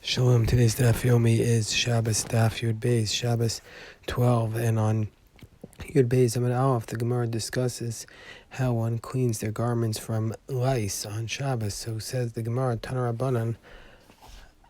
Shalom. Today's Daf Yomi is Shabbos Daf Yud Beis, Shabbos 12, and on Yud Beis Amud Aleph, the Gemara discusses how one cleans their garments from lice on Shabbos. So says the Gemara, Tana Rabbanan,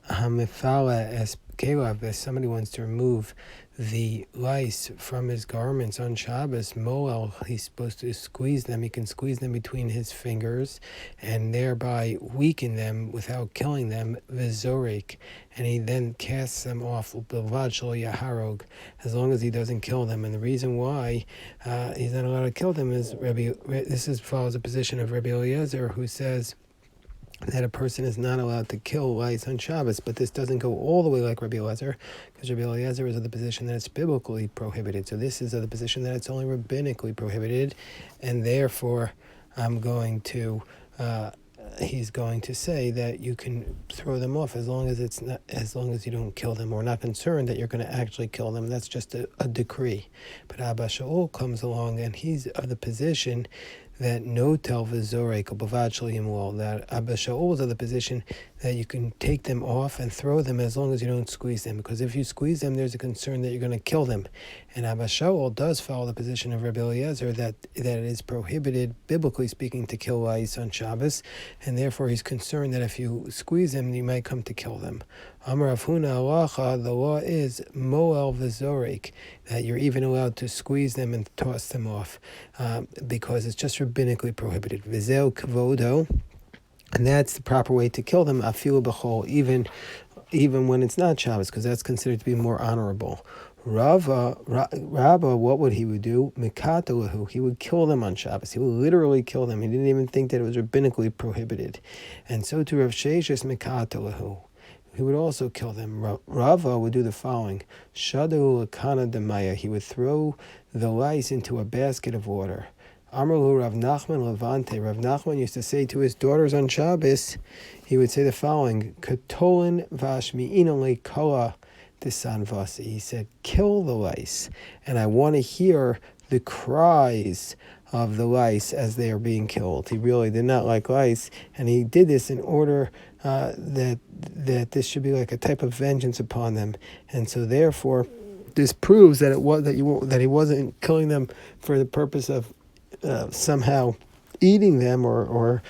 Hamifala es Kelav, if somebody wants to remove the lice from his garments on Shabbos, Moel, he's supposed to squeeze them. He can squeeze them between his fingers and thereby weaken them without killing them, Vizorek, and he then casts them off, Bilvad Shel Yaharog, as long as he doesn't kill them. And the reason why he's not allowed to kill them is follows the position of Rabbi Eliezer, who says that a person is not allowed to kill lice on Shabbos, but this doesn't go all the way like Rabbi Eliezer, because Rabbi Eliezer is of the position that it's biblically prohibited. So this is of the position that it's only rabbinically prohibited, and therefore he's going to say that you can throw them off as long as you don't kill them. We're not concerned that you're going to actually kill them. That's just a decree. But Abba Shaul comes along and he's of the position that no tel v'zorek or bavad shel yimul, that Abba Shaul is of the position that you can take them off and throw them as long as you don't squeeze them, because if you squeeze them, there's a concern that you're going to kill them. And Abba Shaul does follow the position of Rabbi Eliezer that it is prohibited, biblically speaking, to kill lice on Shabbos, and therefore he's concerned that if you squeeze them, you might come to kill them. Amar Rav Huna halacha, the law is moel v'zorek, that you're even allowed to squeeze them and toss them off, because it's just rabbinically prohibited. V'zeu kvodo, and that's the proper way to kill them. Afilu b'chol, even when it's not Shabbos, because that's considered to be more honorable. Rabba, what would he do? Mikatalahu, he would kill them on Shabbos. He would literally kill them. He didn't even think that it was rabbinically prohibited. And so to Rav Sheshes Mikatalahu, he would also kill them. Rava would do the following: Shadu Lakana Demaya, he would throw the lice into a basket of water. Amrlu Rav Nachman Levante, Rav Nachman used to say to his daughters on Shabbos, he would say the following: Katolin Vashmi'ina Lekala Disanvasi. He said, kill the lice, and I want to hear the cries of the lice as they are being killed. He really did not like lice, and he did this in order that this should be like a type of vengeance upon them. And so therefore this proves that that he wasn't killing them for the purpose of somehow eating them or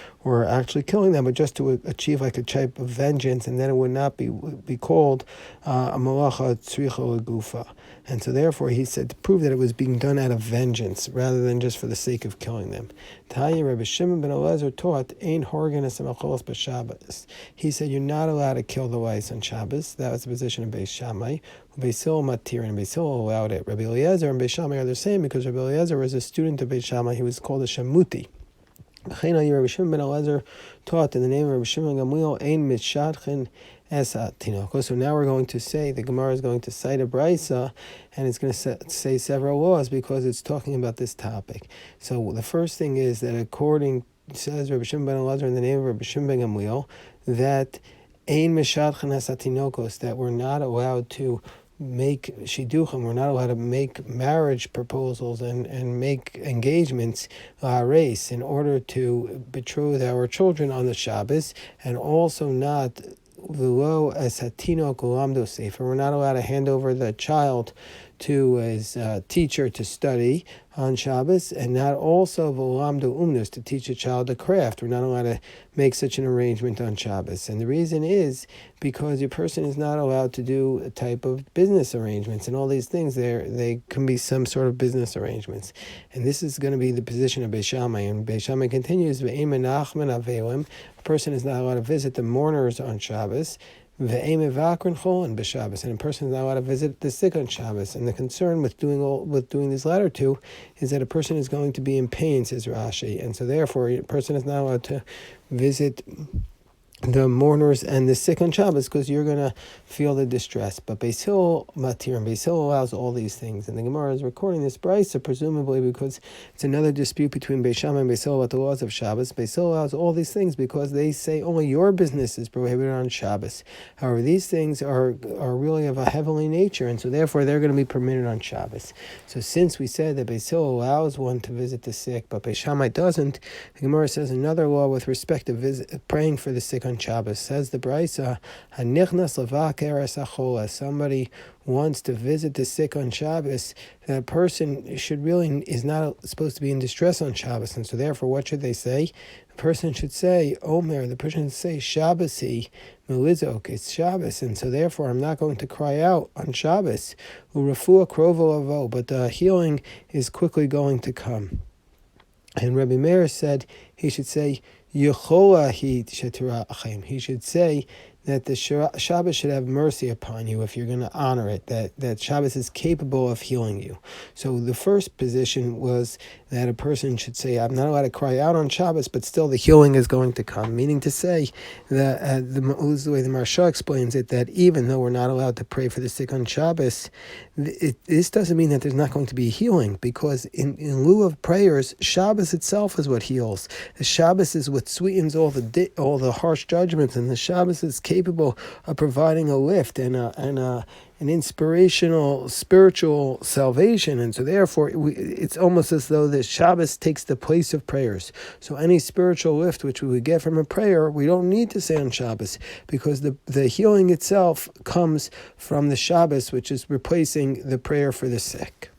actually killing them, but just to achieve like a type of vengeance, and then it would not be called a malacha tzricha legufa. And so therefore he said to prove that it was being done out of vengeance rather than just for the sake of killing them. Tanya Rabbi Shimon ben Elazar taught ein horgan es macholos b'Shabbos. He said you're not allowed to kill the lice on Shabbos. That was the position of Beis Shammai. Beis Hillel matir, and Beis Hillel allowed it. Rabbi Eliezer and Beis Shammai are the same, because Rabbi Eliezer was a student of Beis Shammai. He was called a shamuti. Rabbi Shimon ben Elazar taught in the name of Rabbi Shimon Gamliel, ein mitshadchen es hatinoko. So now we're going to say, the Gemara is going to cite a brisa, and it's going to say several laws because it's talking about this topic. So the first thing is that says Rabbi Shimon ben Elazar in the name of Rabbi Shimon ben Gamliel, that ein mitshadchen es hatinokos, that we're not allowed to make shiduchim, we're not allowed to make marriage proposals and make engagements race in order to betroth our children on the Shabbos, and also not v'lo as hatinok lamdo sefer, we're not allowed to hand over the child to his teacher to study on Shabbos, and not also v'lamdo umnus, to teach a child a craft. We're not allowed to make such an arrangement on Shabbos. And the reason is because a person is not allowed to do a type of business arrangements, and all these things, they can be some sort of business arrangements. And this is going to be the position of Beis Shammai. And Beis Shammai continues, ve'em menachman avelim, a person is not allowed to visit the mourners on Shabbos, ve'em evakron cholan b'Shabbos, and a person is not allowed to visit the sick on Shabbos. And the concern with doing these latter two is that a person is going to be in pain, says Rashi, and so therefore a person is not allowed to visit the mourners and the sick on Shabbos, because you're going to feel the distress. But Beis Hillel matir, and Beis Hillel allows all these things. And the Gemara is recording this brisa presumably because it's another dispute between Beis Shammai and Beis Hillel about the laws of Shabbos. Beis Hillel allows all these things because they say only your business is prohibited on Shabbos. However, these things are really of a heavenly nature, and so therefore they're going to be permitted on Shabbos. So since we said that Beis Hillel allows one to visit the sick, but Beis Shammai doesn't, the Gemara says another law with respect to praying for the sick sick on Shabbos. Says the Brisa, Hanichnas levak eres achola. Somebody wants to visit the sick on Shabbos. That person is not supposed to be in distress on Shabbos, and so therefore, what should they say? The person should say, Omer. The person should say, Shabbasi melizok. It's Shabbos, and so therefore, I'm not going to cry out on Shabbos. Urafua krovo avo. But the healing is quickly going to come. And Rabbi Meir said he should say, Yechola hi shetira achem. He should say that the Shabbos should have mercy upon you if you're going to honor it, that Shabbos is capable of healing you. So the first position was that a person should say, I'm not allowed to cry out on Shabbos, but still the healing is going to come, meaning to say that this is the way the Maharsha explains it, that even though we're not allowed to pray for the sick on Shabbos, this doesn't mean that there's not going to be healing, because in lieu of prayers, Shabbos itself is what heals. The Shabbos is what sweetens all the harsh judgments, and the Shabbos is capable of providing a lift and an inspirational spiritual salvation, and so therefore it's almost as though the Shabbos takes the place of prayers. So any spiritual lift which we would get from a prayer, we don't need to say on Shabbos, because the healing itself comes from the Shabbos, which is replacing the prayer for the sick.